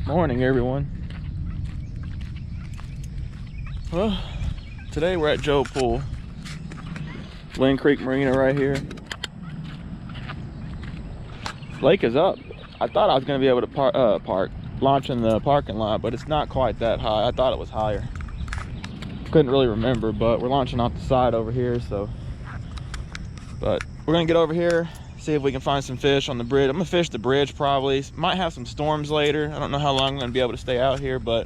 Morning, everyone. Well, today we're at Joe Pool, Lynn Creek Marina right here. Lake is up. I thought I was going to be able to launch in the parking lot, but it's not quite that high. I thought it was higher. Couldn't really remember, but we're launching off the side over here, so. But we're gonna get over here, see if we can find some fish on the bridge. I'm gonna fish the bridge probably. Might have some storms later. I don't know how long I'm gonna be able to stay out here, but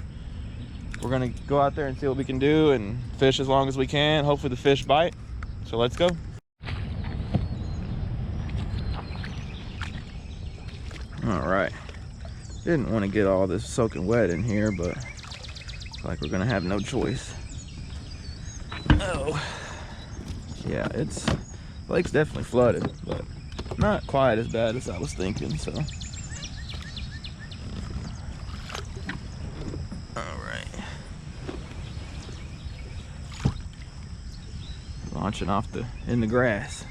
we're gonna go out there and see what we can do and fish as long as we can. Hopefully the fish bite. So let's go. All right. Didn't want to get all this soaking wet in here, but looks like we're gonna have no choice. Oh, yeah, the lake's definitely flooded, but not quite as bad as I was thinking, so. All right. Launching off in the grass.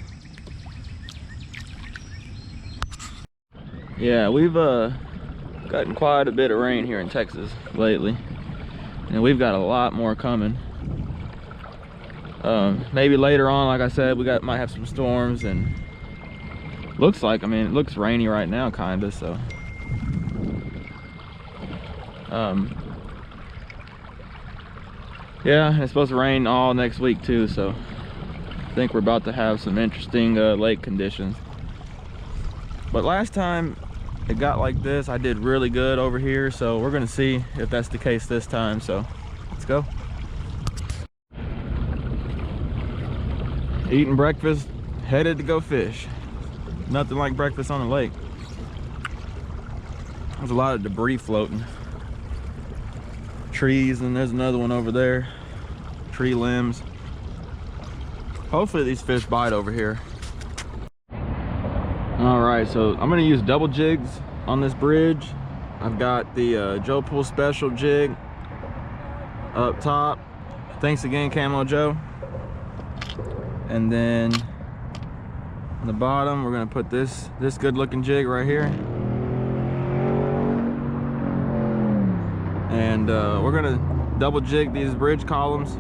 Yeah, we've gotten quite a bit of rain here in Texas lately, and we've got a lot more coming. Maybe later on, like I said, might have some storms, and looks like, I mean, it looks rainy right now, kinda, so. Yeah, it's supposed to rain all next week too, so I think we're about to have some interesting lake conditions. But last time it got like this, I did really good over here, so we're gonna see if that's the case this time, so let's go. Eating breakfast, headed to go fish. Nothing like breakfast on the lake. There's a lot of debris floating. Trees, and there's another one over there. Tree limbs. Hopefully these fish bite over here. All right, so I'm gonna use double jigs on this bridge. I've got the Joe Pool Special jig up top. Thanks again, Camo Joe. And then on the bottom, we're gonna put this good looking jig right here. And we're gonna double jig these bridge columns.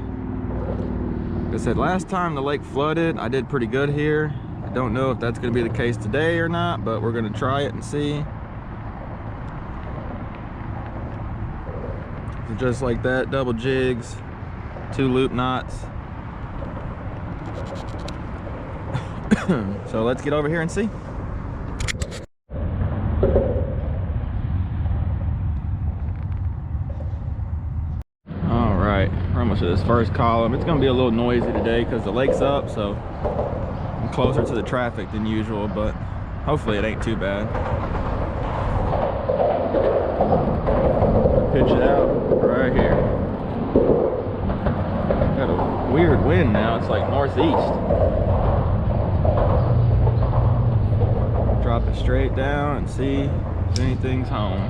Like I said, last time the lake flooded, I did pretty good here. I don't know if that's gonna be the case today or not, but we're gonna try it and see. So just like that, double jigs, 2 loop knots. So let's get over here and see. All right, we're almost to this first column. It's gonna be a little noisy today because the lake's up, so I'm closer to the traffic than usual, but hopefully it ain't too bad. Pitch it out right here. Got a weird wind now, it's like northeast. Drop it straight down and see if anything's home.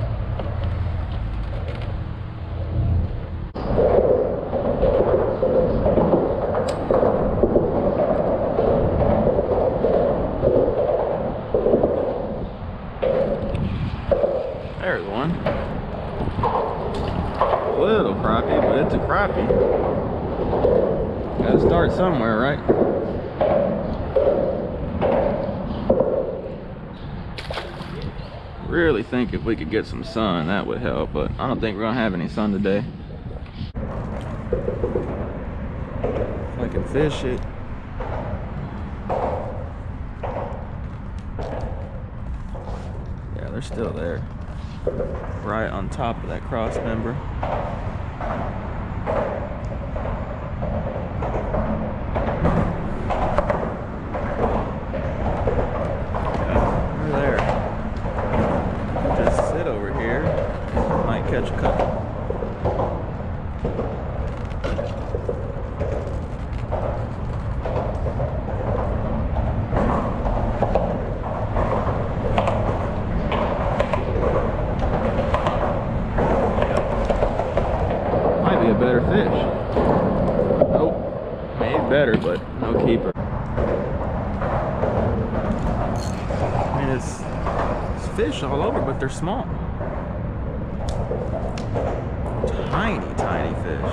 There's one. A little crappie, but it's a crappie. Gotta start somewhere, right? Really think if we could get some sun, that would help, but I don't think we're gonna have any sun today. If I can fish it. Yeah, they're still there. Right on top of that cross member. Catch a couple. Might be a better fish. Nope. Maybe better, but no keeper. I mean, it's fish all over, but they're small. Tiny, tiny fish.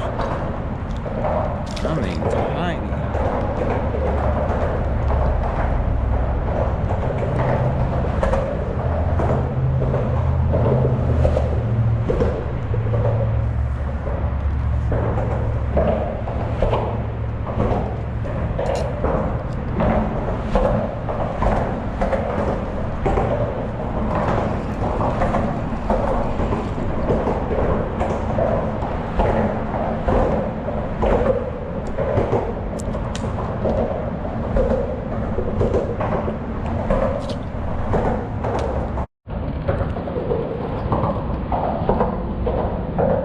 I mean, tiny.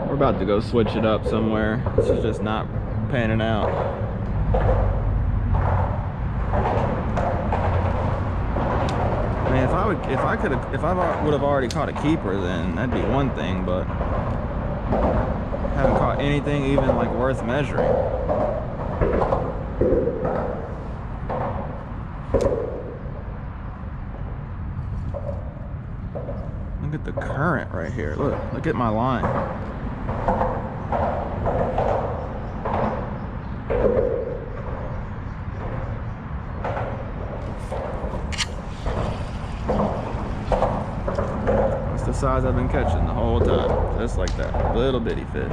We're about to go switch it up somewhere. This is just not panning out. I mean, if I would have already caught a keeper, then that'd be one thing, but haven't caught anything even like worth measuring. Look at the current right here. Look at my line. That's the size I've been catching the whole time. Just like that. Little bitty fish.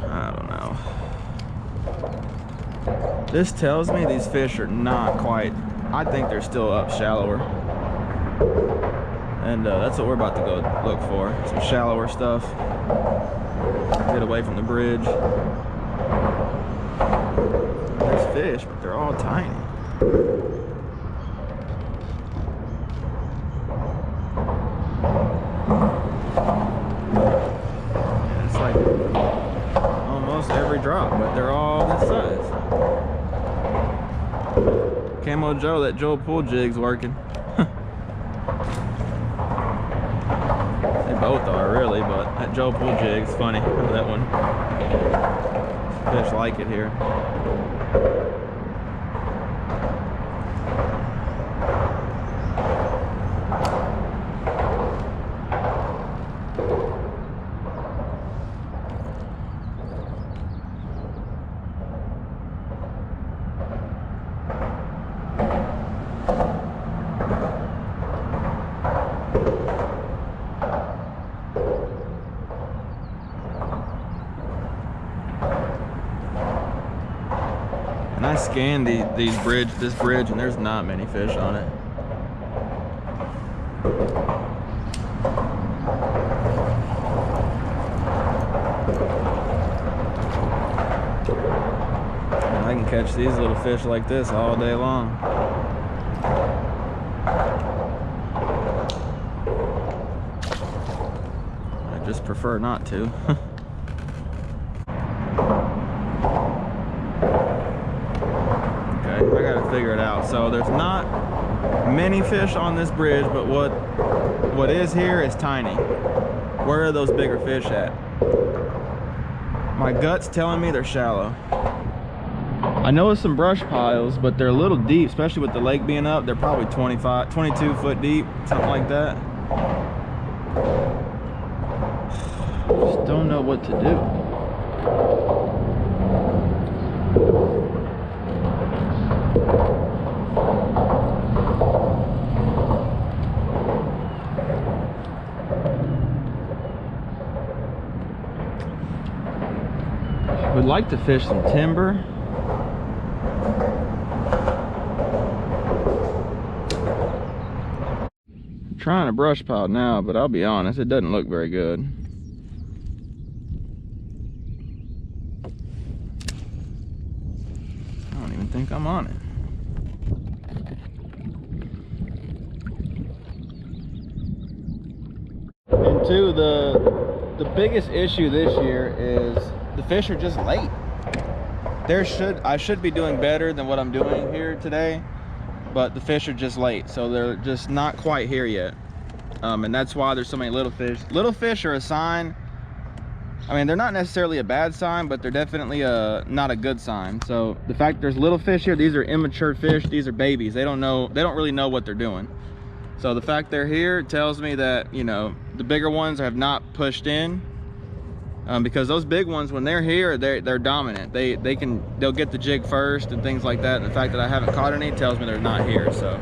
I don't know. This tells me these fish are not quite, I think they're still up shallower. And that's what we're about to go look for. Some shallower stuff. Get away from the bridge. There's fish, but they're all tiny. And it's like almost every drop, but they're all this size. Camo Joe, that Joe pull jig's working. They both are really, but that Joe pull jig's funny. That one. Fish like it here. And I scanned this bridge, and there's not many fish on it. And I can catch these little fish like this all day long. I just prefer not to. I gotta figure it out. So there's not many fish on this bridge, but what is here is tiny. Where are those bigger fish at? My gut's telling me they're shallow. I know it's some brush piles, but they're a little deep, especially with the lake being up. They're probably 22 foot deep, something like that. Just don't know what to do. Would like to fish some timber. I'm trying a brush pile now, but I'll be honest, it doesn't look very good. I don't even think I'm on it. And two, the biggest issue this year is the fish are just late. I should be doing better than what I'm doing here today, but the fish are just late, so they're just not quite here yet. And that's why there's so many little fish. Little fish are a sign I mean, they're not necessarily a bad sign, but they're definitely not a good sign. So the fact there's little fish here, these are immature fish, these are babies. They don't really know what they're doing. So the fact they're here tells me that, you know, the bigger ones have not pushed in, because those big ones, when they're here, they're dominant. They'll get the jig first and things like that. And the fact that I haven't caught any tells me they're not here. So,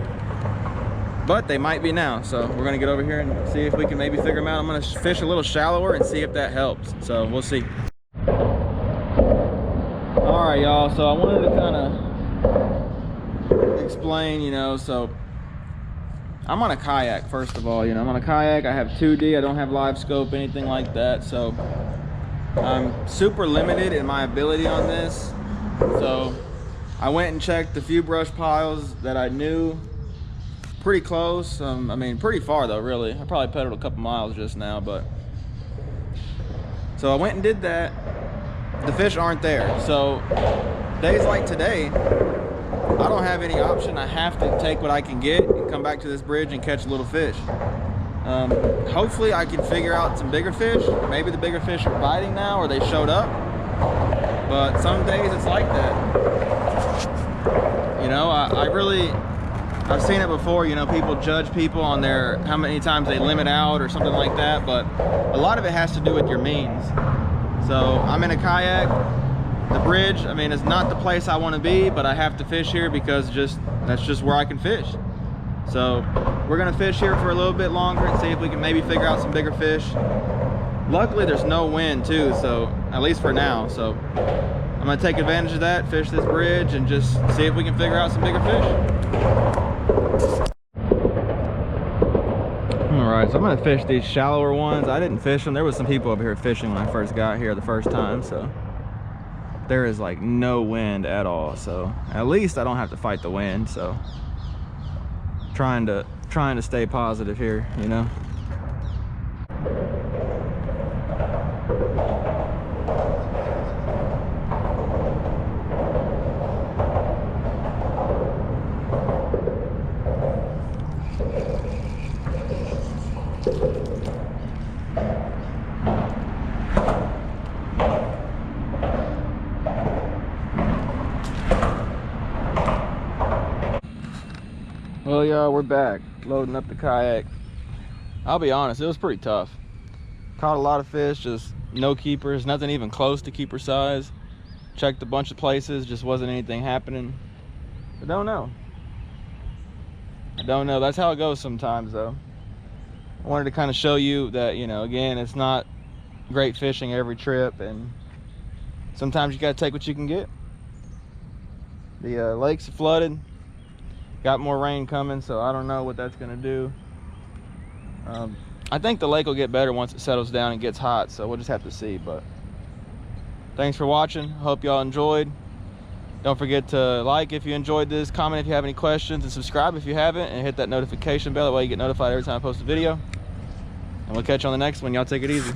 but they might be now. So we're gonna get over here and see if we can maybe figure them out. I'm gonna fish a little shallower and see if that helps. So we'll see. All right, y'all. So I wanted to kind of explain, you know, so I'm on a kayak, first of all. You know, I'm on a kayak. I have 2D. I don't have live scope, anything like that. So I'm super limited in my ability on this. So I went and checked a few brush piles that I knew pretty close. I mean, pretty far though, really. I probably pedaled a couple miles just now, but so I went and did that. The fish aren't there. So days like today, I don't have any option. I have to take what I can get and come back to this bridge and catch a little fish. Hopefully I can figure out some bigger fish. Maybe the bigger fish are biting now, or they showed up. But some days it's like that. You know, I've seen it before. You know, people judge people on their how many times they limit out or something like that. But a lot of it has to do with your means. So I'm in a kayak. The bridge, I mean, it's not the place I want to be, but I have to fish here because that's just where I can fish. So we're gonna fish here for a little bit longer and see if we can maybe figure out some bigger fish. Luckily there's no wind too, so at least for now. So I'm gonna take advantage of that, fish this bridge, and just see if we can figure out some bigger fish. All right, so I'm gonna fish these shallower ones. I didn't fish them. There was some people over here fishing when I first got here the first time, so there is like no wind at all. So at least I don't have to fight the wind. So trying to stay positive here, you know. Well, y'all, we're back loading up the kayak. I'll be honest, it was pretty tough. Caught a lot of fish, just no keepers, nothing even close to keeper size. Checked a bunch of places, just wasn't anything happening. I don't know. That's how it goes sometimes, though. I wanted to kind of show you that, you know, again, it's not great fishing every trip, and sometimes you got to take what you can get. The lake's flooded. Got more rain coming, so I don't know what that's gonna do. I think the lake will get better once it settles down and gets hot, so we'll just have to see. But thanks for watching. Hope y'all enjoyed. Don't forget to like if you enjoyed this, comment if you have any questions, and subscribe if you haven't, and hit that notification bell. That way you get notified every time I post a video. And we'll catch you on the next one. Y'all take it easy.